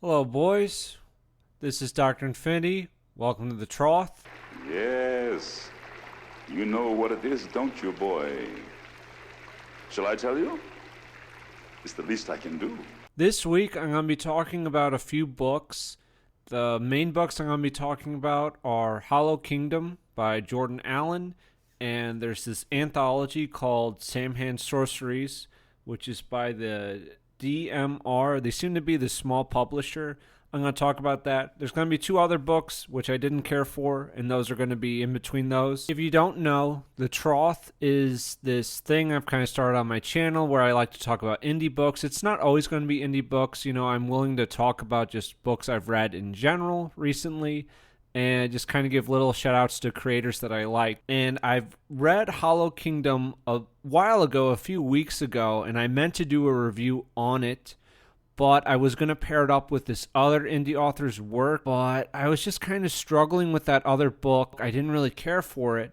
Hello, boys. This is Dr. Infinity. Welcome to the Trough. Yes, you know what it is, don't you, boy? Shall I tell you? It's the least I can do. This week, I'm going to be talking about a few books. The main books I'm going to be talking about are Hollow Kingdom by Jordan Allen, and there's this anthology called Samhain Sorceries, which is by the DMR. They seem to be the small publisher. I'm going to talk about that. There's going to be two other books, which I didn't care for, and those are going to be in between those. If you don't know, the Trough is this thing I've kind of started on my channel where I like to talk about indie books. It's not always going to be indie books. You know, I'm willing to talk about just books I've read in general recently and just kind of give little shout outs to creators that I like. And I've read Hollow Kingdom a while ago, a few weeks ago, and I meant to do a review on it, but I was going to pair it up with this other indie author's work, but I was just kind of struggling with that other book. I didn't really care for it,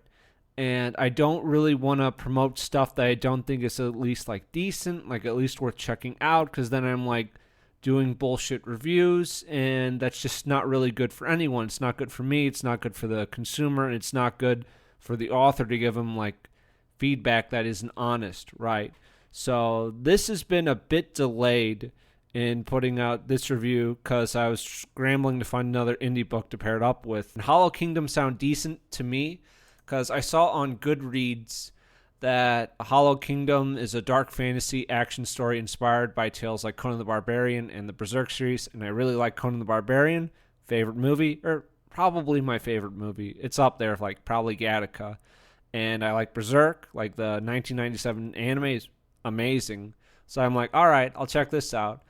and I don't really want to promote stuff that I don't think is at least like decent, like at least worth checking out, because then I'm like doing bullshit reviews, and that's just not really good for anyone. It's not good for me, it's not good for the consumer, and it's not good for the author to give them like feedback that isn't honest, right? So this has been a bit delayed in putting out this review because I was scrambling to find another indie book to pair it up with. And Hollow Kingdom sound decent to me because I saw on Goodreads that Hollow Kingdom is a dark fantasy action story inspired by tales like Conan the Barbarian and the Berserk series, and I really like Conan the Barbarian. Favorite movie, or probably my favorite movie. It's up there, like probably Gattaca. And I like Berserk, like the 1997 anime is amazing. So I'm like, all right, I'll check this out.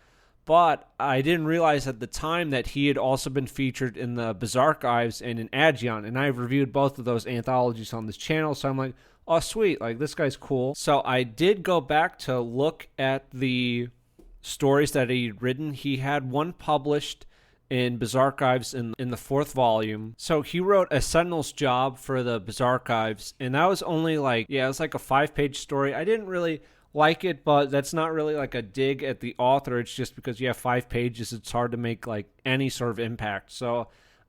But I didn't realize at the time that he had also been featured in the Archives and in Aegon, and I've reviewed both of those anthologies on this channel, so I'm like, oh, sweet, like, this guy's cool. So I did go back to look at the stories that he'd written. He had one published in Archives in the fourth volume. So he wrote a Sentinel's Job for the Archives, and that was only like, yeah, it was like a 5-page story. I didn't really like it, but that's not really like a dig at the author. It's just because you have 5 pages, it's hard to make like any sort of impact. So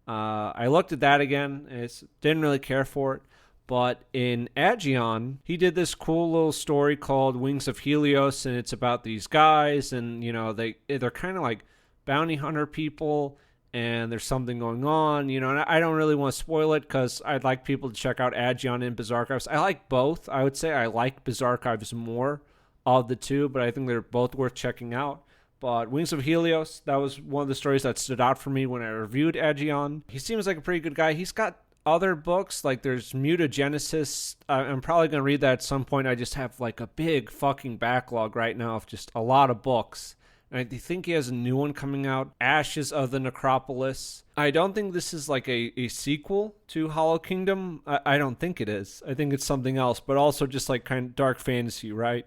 I looked at that again, and didn't really care for it. But in Aegon, he did this cool little story called Wings of Helios, and it's about these guys, and you know they're kind of like bounty hunter people, and there's something going on, you know. And I don't really want to spoil it because I'd like people to check out Aegon and Archives. I like both. I would say I like Archives more of the two, but I think they're both worth checking out. But Wings of Helios, that was one of the stories that stood out for me when I reviewed Aegon. He seems like a pretty good guy. He's got other books, like there's Mutagenesis. I'm probably going to read that at some point. I just have like a big fucking backlog right now of just a lot of books. And I think he has a new one coming out, Ashes of the Necropolis. I don't think this is like a sequel to Hollow Kingdom. I don't think it is. I think it's something else, but also just like kind of dark fantasy, right?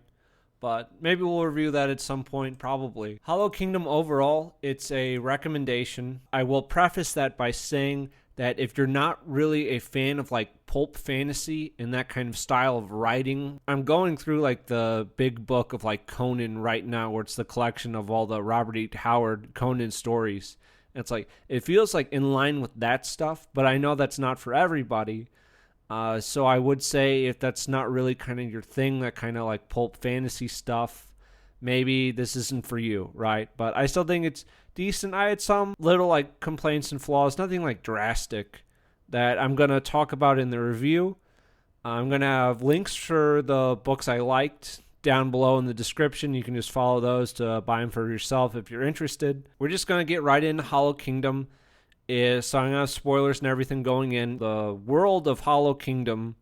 But maybe we'll review that at some point, probably. Hollow Kingdom overall, it's a recommendation. I will preface that by saying that if you're not really a fan of like pulp fantasy and that kind of style of writing, I'm going through like the big book of like Conan right now, where it's the collection of all the Robert E. Howard Conan stories. And it's like, it feels like in line with that stuff, but I know that's not for everybody. So I would say if that's not really kind of your thing, that kind of like pulp fantasy stuff, maybe this isn't for you, right? But I still think it's decent. I had some little like complaints and flaws, nothing like drastic, that I'm going to talk about in the review. I'm going to have links for the books I liked down below in the description. You can just follow those to buy them for yourself if you're interested. We're just going to get right into Hollow Kingdom. So I'm going to have spoilers and everything going in. The world of Hollow Kingdom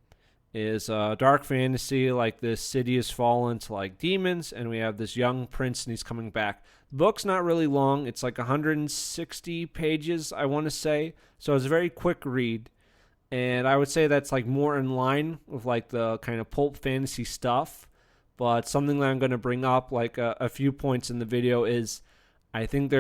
is dark fantasy, like this city has fallen to like demons, and we have this young prince and he's coming back. The book's not really long. It's like 160 pages, I want to say. So it's a very quick read. And I would say that's like more in line with like the kind of pulp fantasy stuff. But something that I'm going to bring up, like a few points in the video, is I think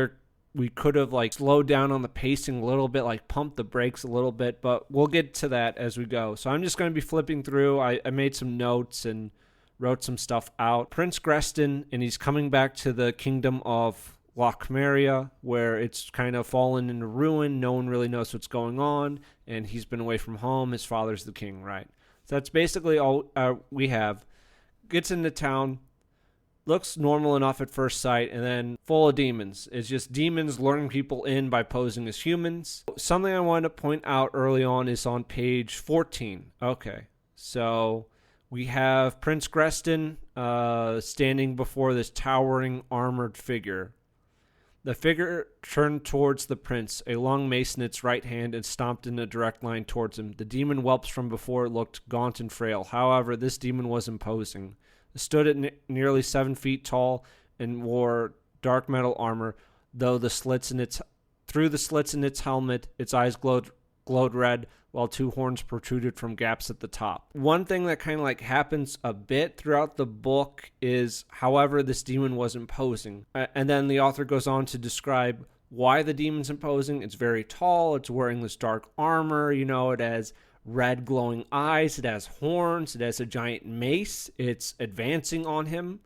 we could have like slowed down on the pacing a little bit, like pumped the brakes a little bit, but we'll get to that as we go. So I'm just going to be flipping through. I made some notes and wrote some stuff out. Prince Greston, and he's coming back to the kingdom of Loch Maria, where it's kind of fallen into ruin. No one really knows what's going on, and he's been away from home. His father's the king, right? So that's basically all we have. Gets into town, looks normal enough at first sight, and then full of demons. It's just demons luring people in by posing as humans. Something I wanted to point out early on is on page 14. Okay, so we have Prince Greston standing before this towering armored figure. The figure turned towards the prince, a long mace in its right hand, and stomped in a direct line towards him. The demon whelps from before it looked gaunt and frail. However, this demon was imposing. It stood at nearly 7 feet tall and wore dark metal armor, though through the slits in its helmet, its eyes glowed red, while 2 horns protruded from gaps at the top. One thing that kind of like happens a bit throughout the book is, however, this demon was imposing. And then the author goes on to describe why the demon's imposing. It's very tall. It's wearing this dark armor. It has red glowing eyes. It has horns. It has a giant mace. It's advancing on him.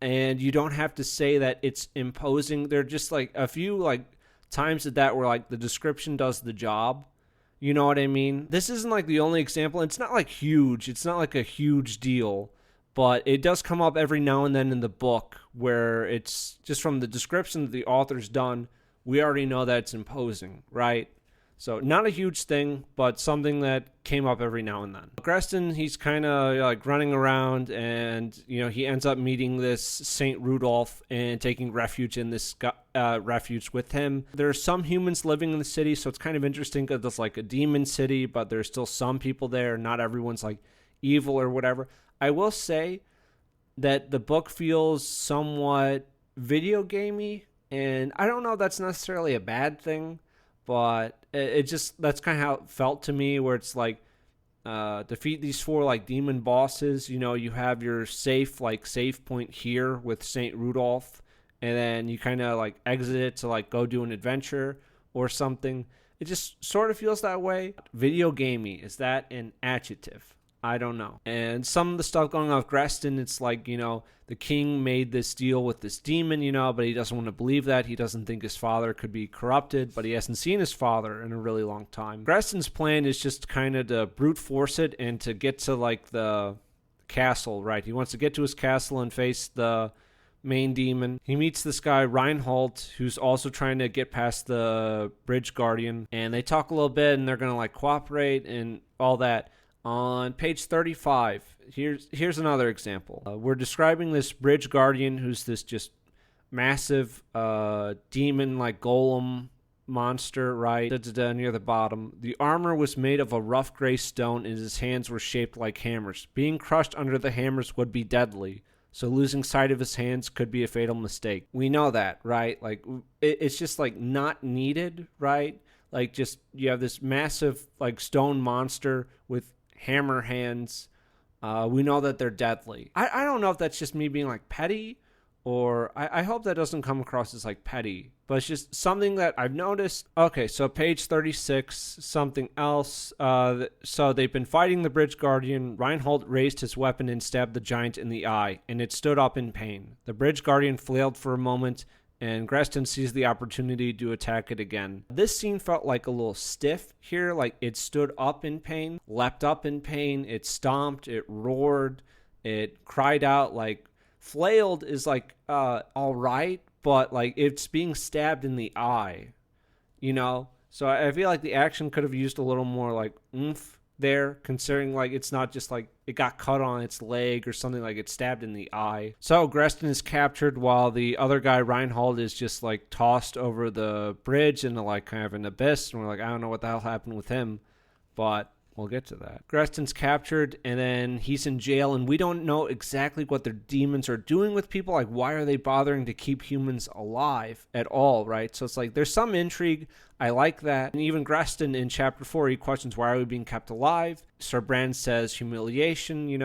And you don't have to say that it's imposing. There are just like a few times that where the description does the job. You know what I mean? This isn't the only example. It's not huge. It's not a huge deal. But it does come up every now and then in the book where it's just from the description that the author's done, we already know that it's imposing, right? So not a huge thing, but something that came up every now and then. Greston, he's kind of running around, and he ends up meeting this Saint Rudolph and taking refuge in this refuge with him. There are some humans living in the city, so it's kind of interesting because it's a demon city, but there's still some people there. Not everyone's evil or whatever. I will say that the book feels somewhat video gamey, and I don't know if that's necessarily a bad thing. But that's kind of how it felt to me, where it's defeat these 4 demon bosses. You have your safe point here with Saint Rudolph, and then you kind of exit it to go do an adventure or something. It just sort of feels that way. Video gamey, is that an adjective? I don't know. And some of the stuff going on with Greston, it's the king made this deal with this demon, but he doesn't want to believe that. He doesn't think his father could be corrupted, but he hasn't seen his father in a really long time. Greston's plan is just kind of to brute force it and to get to the castle, right? He wants to get to his castle and face the main demon. He meets this guy, Reinhold, who's also trying to get past the bridge guardian, and they talk a little bit, and they're going to cooperate and all that. On page 35, here's another example. We're describing this bridge guardian who's this just massive demon golem monster, right? Near the bottom. The armor was made of a rough gray stone, and his hands were shaped like hammers. Being crushed under the hammers would be deadly, so losing sight of his hands could be a fatal mistake. We know that, right? It's just not needed, right? Just you have this massive stone monster with hammer hands. We know that they're deadly. I don't know if that's just me being petty, or I hope that doesn't come across as petty, but it's just something that I've noticed. Okay, so page 36, something else. So they've been fighting the bridge guardian. Reinhold raised his weapon and stabbed the giant in the eye, and it stood up in pain. The bridge guardian flailed for a moment, and Greston sees the opportunity to attack it again. This scene felt a little stiff here, it stood up in pain, leapt up in pain, it stomped, it roared, it cried out. Flailed is all right, but it's being stabbed in the eye, So I feel the action could have used a little more oomph there, considering it's not just it got cut on its leg or something, it's stabbed in the eye. So Greston is captured while the other guy, Reinhold, is just tossed over the bridge into kind of an abyss, and we're I don't know what the hell happened with him, but we'll get to that. Greston's captured, and then he's in jail, and we don't know exactly what their demons are doing with people. Why are they bothering to keep humans alive at all, right? So it's there's some intrigue. I like that. And even Greston in chapter 4, he questions, why are we being kept alive? Sir Brand says humiliation,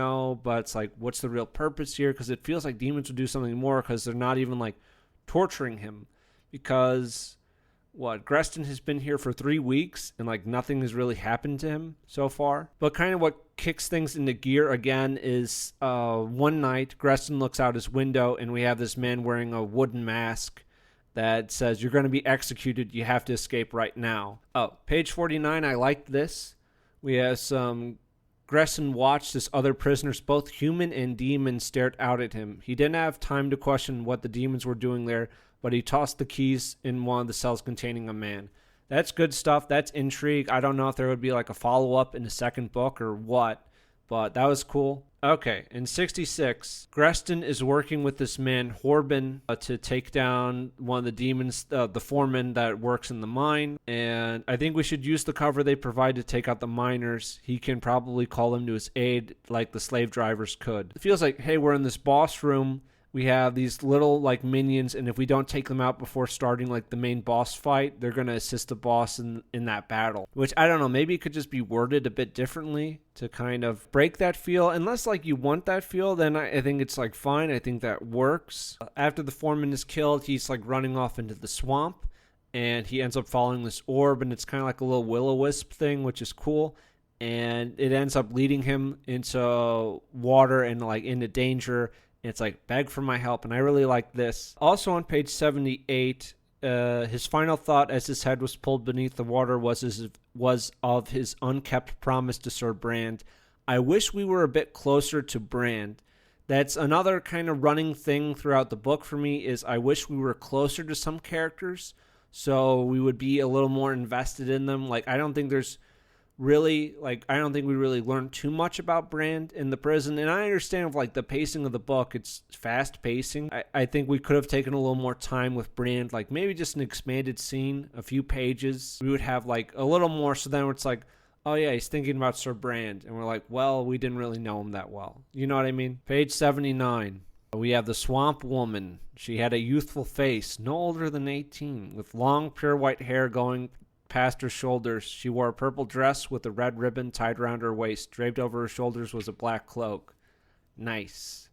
but it's what's the real purpose here? Because it feels like demons would do something more, because they're not even torturing him. Because Greston has been here for 3 weeks, and nothing has really happened to him so far. But kind of what kicks things into gear again is one night Greston looks out his window, and we have this man wearing a wooden mask that says you're going to be executed. You have to escape right now. Oh, page 49. I like this. We have some Gresson watched as other prisoners, both human and demon, stared out at him. He didn't have time to question what the demons were doing there, but he tossed the keys in one of the cells containing a man. That's good stuff. That's intrigue. I don't know if there would be like a follow-up in the second book or what, but that was cool. Okay, in 66, Greston is working with this man, Horben, to take down one of the demons, the foreman that works in the mine. And I think we should use the cover they provide to take out the miners. He can probably call them to his aid like the slave drivers could. It feels like, hey, we're in this boss room. We have these little like minions, and if we don't take them out before starting like the main boss fight, they're going to assist the boss in that battle. Which, I don't know, maybe it could just be worded a bit differently to kind of break that feel. Unless like you want that feel, then I think it's like fine. I think that works. After the foreman is killed, he's like running off into the swamp, and he ends up following this orb, and it's kind of like a little will-o-wisp thing, which is cool. And it ends up leading him into water and like into danger. It's like, beg for my help, and I really like this. Also on page 78, his final thought as his head was pulled beneath the water was of his unkept promise to Sir Brand. I wish we were a bit closer to Brand. That's another kind of running thing throughout the book for me, is I wish we were closer to some characters so we would be a little more invested in them. Like, I don't think we really learned too much about Brand in the prison. And I understand like the pacing of the book, it's fast pacing. I think we could have taken a little more time with Brand, like maybe just an expanded scene, a few pages. We would have like a little more, so then it's like, oh yeah, he's thinking about Sir Brand. And we're like, well, we didn't really know him that well. You know what I mean? Page 79. We have the Swamp Woman. She had a youthful face, no older than 18, with long, pure white hair going past her shoulders. She wore a purple dress with a red ribbon tied around her waist. Draped over her shoulders was a black cloak. Nice.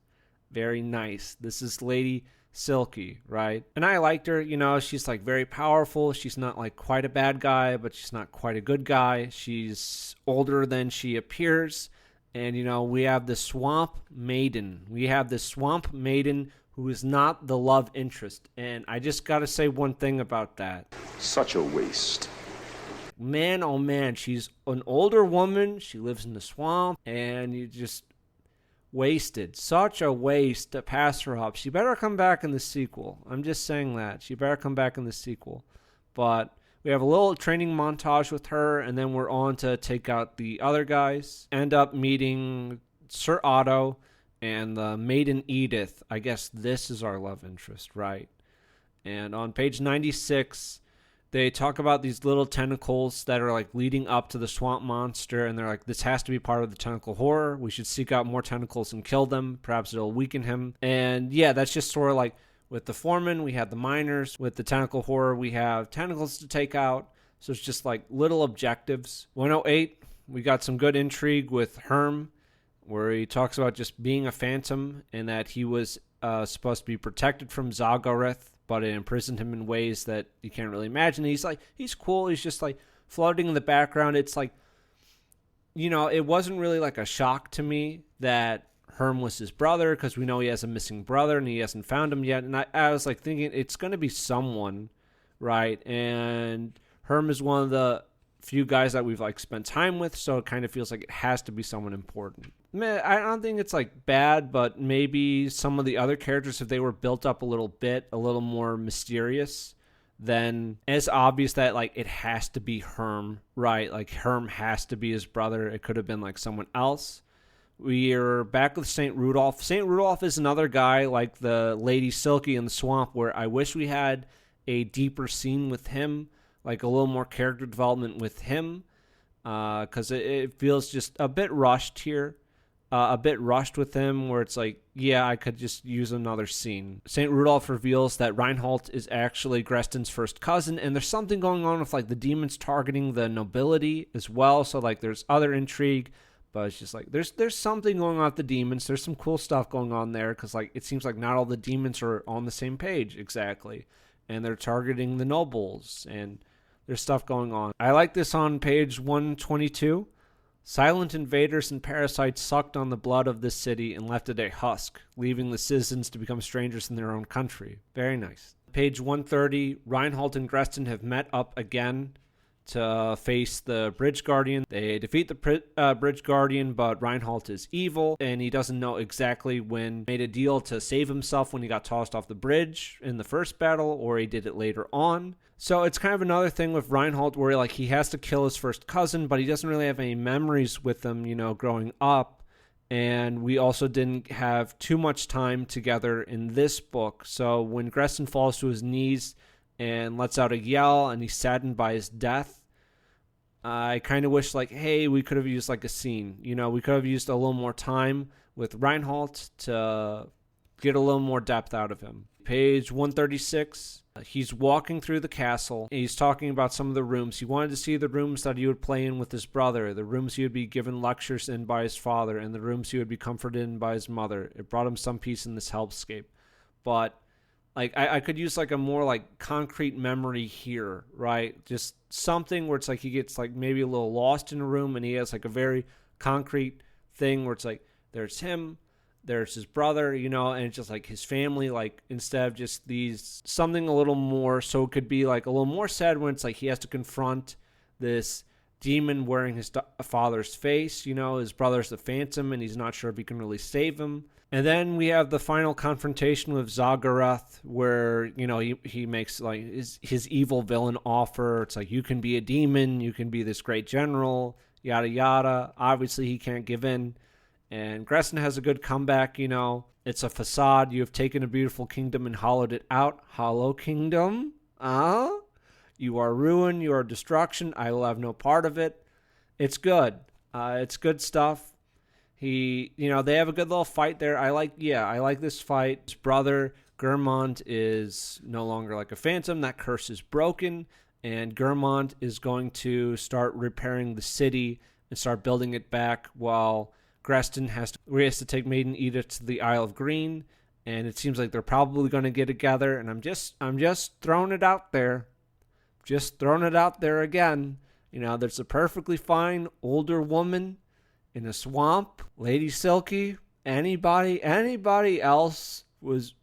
Very nice. This is Lady Silky, right? And I liked her. You know, she's like very powerful. She's not like quite a bad guy, but she's not quite a good guy. She's older than she appears. And, you know, we have the Swamp Maiden. Who is not the love interest. And I just got to say one thing about that. Such a waste. Man, oh man, she's an older woman. She lives in the swamp, and you just wasted. Such a waste to pass her up. She better come back in the sequel. I'm just saying that. She better come back in the sequel. But we have a little training montage with her, and then we're on to take out the other guys. End up meeting Sir Otto and the Maiden Edith. I guess this is our love interest, right? And on page 96, they talk about these little tentacles that are like leading up to the swamp monster, and they're like, this has to be part of the tentacle horror. We should seek out more tentacles and kill them. Perhaps it'll weaken him. And yeah, that's just sort of like with the foreman, we have the miners. With the tentacle horror, we have tentacles to take out. So it's just like little objectives. 108, we got some good intrigue with Herm, where he talks about just being a phantom and that he was supposed to be protected from Zagareth, but it imprisoned him in ways that you can't really imagine. He's cool. He's just like floating in the background. It's like, you know, it wasn't really like a shock to me that Herm was his brother, because we know he has a missing brother and he hasn't found him yet. And I was like thinking it's going to be someone, right? And Herm is one of the few guys that we've like spent time with, so it kind of feels like it has to be someone important. Man, I don't think it's like bad, but maybe some of the other characters, if they were built up a little more mysterious, then it's obvious that like it has to be Herm, right? Like Herm has to be his brother. It could have been like someone else. We are back with St. Rudolph. St. Rudolph is another guy like the Lady Silky in the swamp, where I wish we had a deeper scene with him, like a little more character development with him, because it feels just a bit rushed here. A bit rushed with him, where it's like, yeah, I could just use another scene. St. Rudolph reveals that Reinhold is actually Greston's first cousin, and there's something going on with like the demons targeting the nobility as well, so like there's other intrigue, but it's just like there's something going on with the demons. There's some cool stuff going on there, because like it seems like not all the demons are on the same page exactly, and they're targeting the nobles, and there's stuff going on. I like this on page 122. Silent invaders and parasites sucked on the blood of this city and left it a husk, leaving the citizens to become strangers in their own country. Very nice. Page 130, Reinhold and Greston have met up again to face the Bridge Guardian. They defeat the Bridge Guardian, but Reinhold is evil, and he doesn't know exactly when he made a deal to save himself when he got tossed off the bridge in the first battle, or he did it later on. So it's kind of another thing with Reinhold where he has to kill his first cousin, but he doesn't really have any memories with them, growing up. And we also didn't have too much time together in this book. So when Greston falls to his knees and lets out a yell and he's saddened by his death, I kind of wish, hey, we could have used a scene. We could have used a little more time with Reinhold to get a little more depth out of him. Page 136, he's walking through the castle, and he's talking about some of the rooms. He wanted to see the rooms that he would play in with his brother, the rooms he would be given lectures in by his father, and the rooms he would be comforted in by his mother. It brought him some peace in this hellscape. But I could use a more concrete memory here, right? Just something where it's he gets maybe a little lost in a room, and he has a very concrete thing where it's there's him, there's his brother, and it's just his family, instead of just these, something a little more, so it could be a little more sad when it's he has to confront this demon wearing his father's face, his brother's the Phantom, and he's not sure if he can really save him. And then we have the final confrontation with Zagareth, where, he makes his evil villain offer. It's you can be a demon, you can be this great general, yada yada. Obviously he can't give in. And Greston has a good comeback, It's a facade. You have taken a beautiful kingdom and hollowed it out. Hollow kingdom? You are ruin. You are destruction. I will have no part of it. It's good. It's good stuff. They have a good little fight there. I like this fight. His brother, Gurmond, is no longer a phantom. That curse is broken. And Gurmond is going to start repairing the city and start building it back, while Greston has to take Maiden Edith to the Isle of Green, and it seems like they're probably going to get together. And I'm just throwing it out there, again. There's a perfectly fine older woman in a swamp, Lady Silky. Anybody else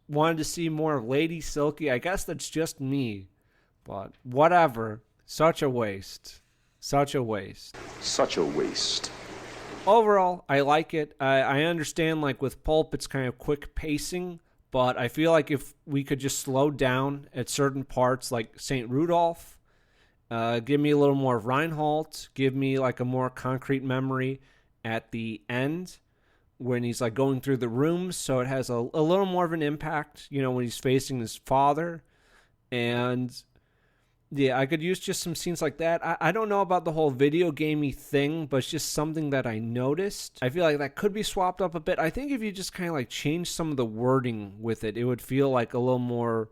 wanted to see more of Lady Silky? I guess that's just me, but whatever. Such a waste. Overall, I like it. I understand, with Pulp, it's kind of quick pacing, but I feel if we could just slow down at certain parts, like St. Rudolph, give me a little more of Reinhold, give me a more concrete memory at the end when he's going through the rooms, so it has a little more of an impact, when he's facing his father. And yeah, I could use just some scenes like that. I don't know about the whole video gamey thing, but it's just something that I noticed. I feel that could be swapped up a bit. I think if you just kind of change some of the wording with it, it would feel a little more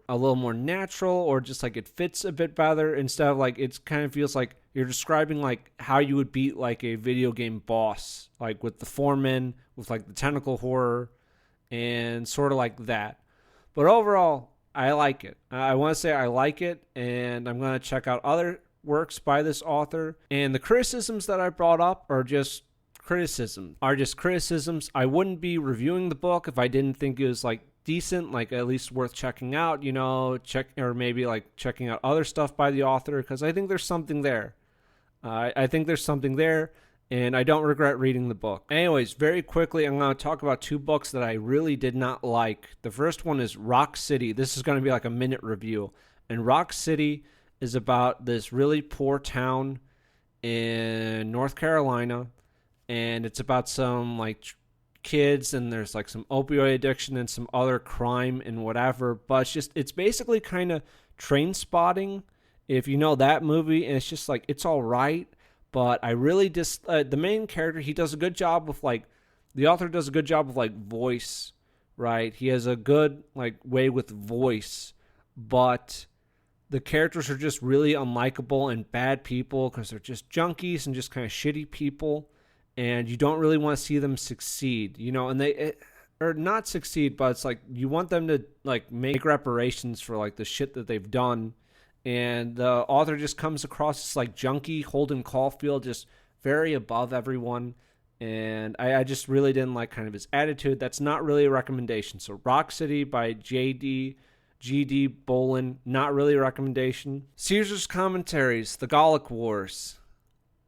natural, or just it fits a bit better, instead of it kind of feels like you're describing how you would beat a video game boss, with the foreman, with the tentacle horror, and sort of that. But overall, I like it. I want to say I like it, and I'm going to check out other works by this author. And the criticisms that I brought up are just criticisms. I wouldn't be reviewing the book if I didn't think it was decent, at least worth checking out, or maybe checking out other stuff by the author, because I think there's something there. And I don't regret reading the book. Anyways, very quickly, I'm going to talk about two books that I really did not like. The first one is Rock City. This is going to be a minute review. And Rock City is about this really poor town in North Carolina. And it's about some kids, and there's some opioid addiction and some other crime and whatever. But it's basically kind of Train Spotting, if you know that movie. And it's just it's all right. But I really the main character, he does a good job with the author does a good job with voice, right? He has a good way with voice, but the characters are just really unlikable and bad people, because they're just junkies and just kind of shitty people, and you don't really want to see them succeed, and or not succeed, but it's you want them to make reparations for the shit that they've done. And the author just comes across as junkie Holden Caulfield, just very above everyone. And I just really didn't like kind of his attitude. That's not really a recommendation. So Rock City by J.D. G.D. Bolin, not really a recommendation. Caesar's Commentaries, The Gallic Wars.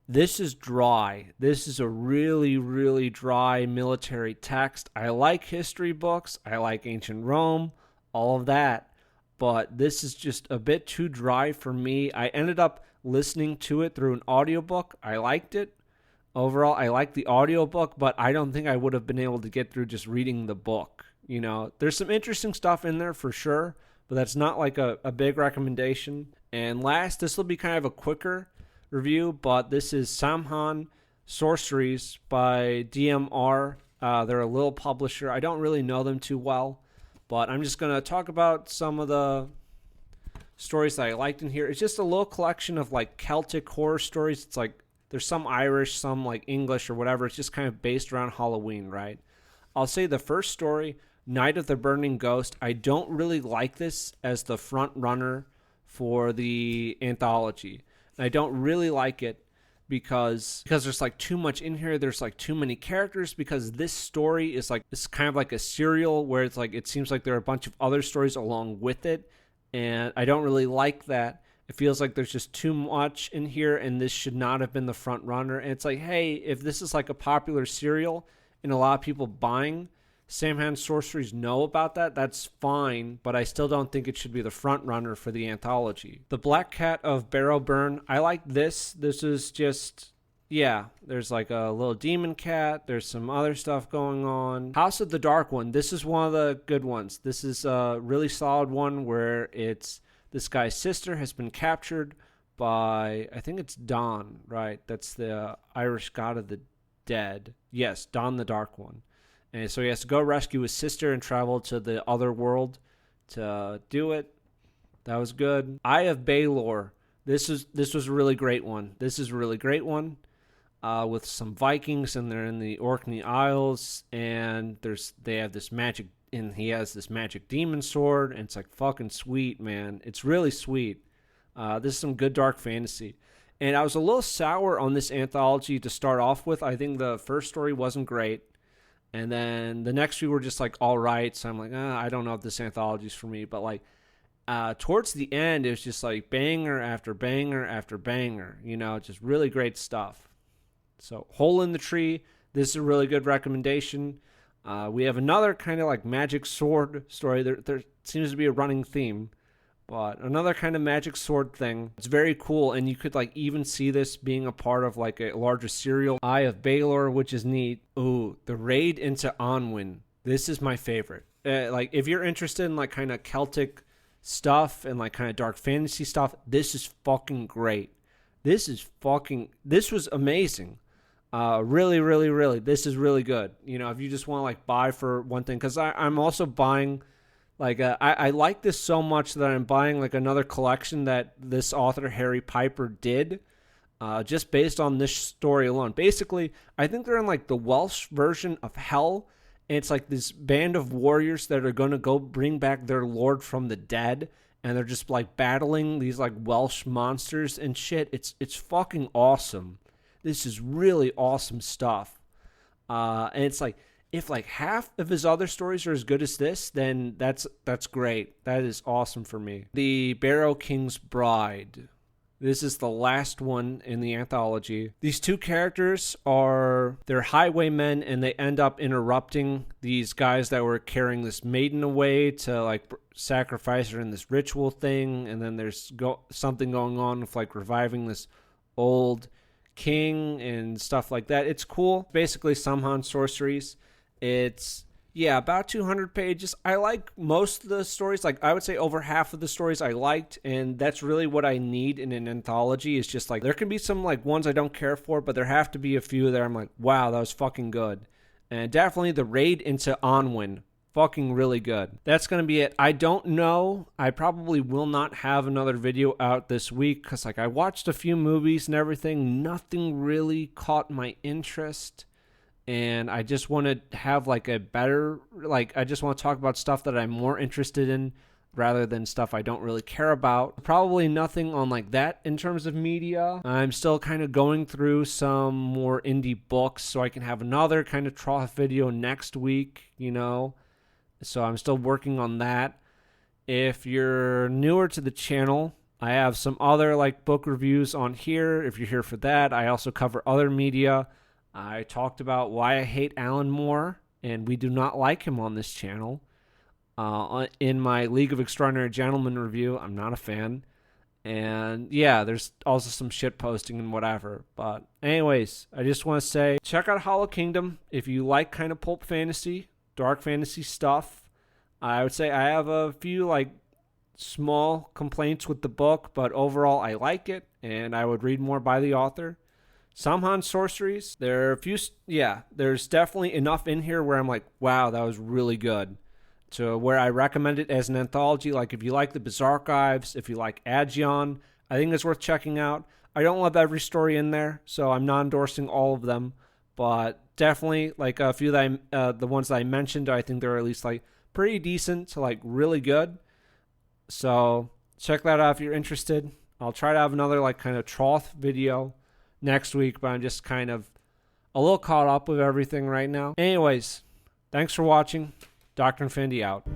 This is dry. This is a really, really dry military text. I like history books. I like ancient Rome, all of that. But this is just a bit too dry for me. I ended up listening to it through an audiobook. I liked it. Overall, I liked the audiobook, but I don't think I would have been able to get through just reading the book. You know, there's some interesting stuff in there for sure, but that's not like a big recommendation. And last, this will be kind of a quicker review, but this is Samhain Sorceries by DMR. They're a little publisher. I don't really know them too well, but I'm just going to talk about some of the stories that I liked in here. It's just a little collection of like Celtic horror stories. It's like there's some Irish, some like English or whatever. It's just kind of based around Halloween, right? I'll say the first story, Night of the Burning Ghost. I don't really like this as the front runner for the anthology. I don't really like it because there's like too much in here. There's like too many characters, because this story is like, it's kind of like a serial where it's like, it seems like there are a bunch of other stories along with it. And I don't really like that. It feels like there's just too much in here, and this should not have been the front runner. And it's like, hey, if this is like a popular serial and a lot of people buying Samhain Sorceries know about that, that's fine, but I still don't think it should be the front runner for the anthology. The Black Cat of Barrowburn, I like this. This is just, yeah, there's like a little demon cat. There's some other stuff going on. House of the Dark One, this is one of the good ones. This is a really solid one where it's this guy's sister has been captured by, I think it's Don, right? That's the Irish god of the dead. Yes, Don the Dark One. And so he has to go rescue his sister and travel to the other world to do it. That was good. Eye of Baelor. This was a really great one. This is a really great one with some Vikings, and they're in the Orkney Isles, and they have this magic, and he has this magic demon sword, and it's like fucking sweet, man. It's really sweet. This is some good dark fantasy. And I was a little sour on this anthology to start off with. I think the first story wasn't great. And then the next few were just like all right. So I'm like, I don't know if this anthology is for me. But like towards the end, it was just like banger after banger after banger. You know, just really great stuff. So Hole in the Tree. This is a really good recommendation. We have another kind of like magic sword story. There seems to be a running theme. But another kind of magic sword thing. It's very cool, and you could like even see this being a part of like a larger serial. Eye of Baelor, which is neat. Ooh, the Raid into Onwin. This is my favorite. Like if you're interested in like kind of Celtic stuff and like kind of dark fantasy stuff, this is fucking great. This was amazing. Really, really, really, this is really good. You know, if you just want to like buy for one thing, because I'm also buying. Like, I like this so much that I'm buying, like, another collection that this author, Harry Piper, did, just based on this story alone. Basically, I think they're in, like, the Welsh version of Hell, and it's, like, this band of warriors that are going to go bring back their lord from the dead, and they're just, like, battling these, like, Welsh monsters and shit. It's fucking awesome. This is really awesome stuff. And it's, like, if like half of his other stories are as good as this, then that's great. That is awesome for me. The Barrow King's Bride. This is the last one in the anthology. These two characters they're highwaymen, and they end up interrupting these guys that were carrying this maiden away to like sacrifice her in this ritual thing. And then there's something going on with like reviving this old king and stuff like that. It's cool. Basically, Samhain Sorceries. It's, yeah, about 200 pages. I like most of the stories. Like, I would say over half of the stories I liked, and that's really what I need in an anthology. Is just, like, there can be some, like, ones I don't care for, but there have to be a few that I'm like, wow, that was fucking good. And definitely the Raid into Onwin. Fucking really good. That's going to be it. I don't know. I probably will not have another video out this week, because, like, I watched a few movies and everything. Nothing really caught my interest. And I just want to have like a better, like, I just want to talk about stuff that I'm more interested in rather than stuff I don't really care about. Probably nothing on like that in terms of media. I'm still kind of going through some more indie books so I can have another kind of Trough video next week, you know. So I'm still working on that. If you're newer to the channel, I have some other like book reviews on here. If you're here for that, I also cover other media. I talked about why I hate Alan Moore, and we do not like him on this channel. In my League of Extraordinary Gentlemen review, I'm not a fan. And yeah, there's also some shit posting and whatever. But anyways, I just want to say, check out Hollow Kingdom if you like kind of pulp fantasy, dark fantasy stuff. I would say I have a few like small complaints with the book, but overall I like it, and I would read more by the author. Samhain Sorceries, there are a few, there's definitely enough in here where I'm like, wow, that was really good. To where I recommend it as an anthology. Like if you like the Bizarre Archives, if you like Agion, I think it's worth checking out. I don't love every story in there, so I'm not endorsing all of them, but definitely like a few that the ones that I mentioned, I think they're at least like pretty decent to like really good. So check that out if you're interested. I'll try to have another like kind of Trough video next week, but I'm just kind of a little caught up with everything right now. Anyways, thanks for watching. Dr. Infinity out.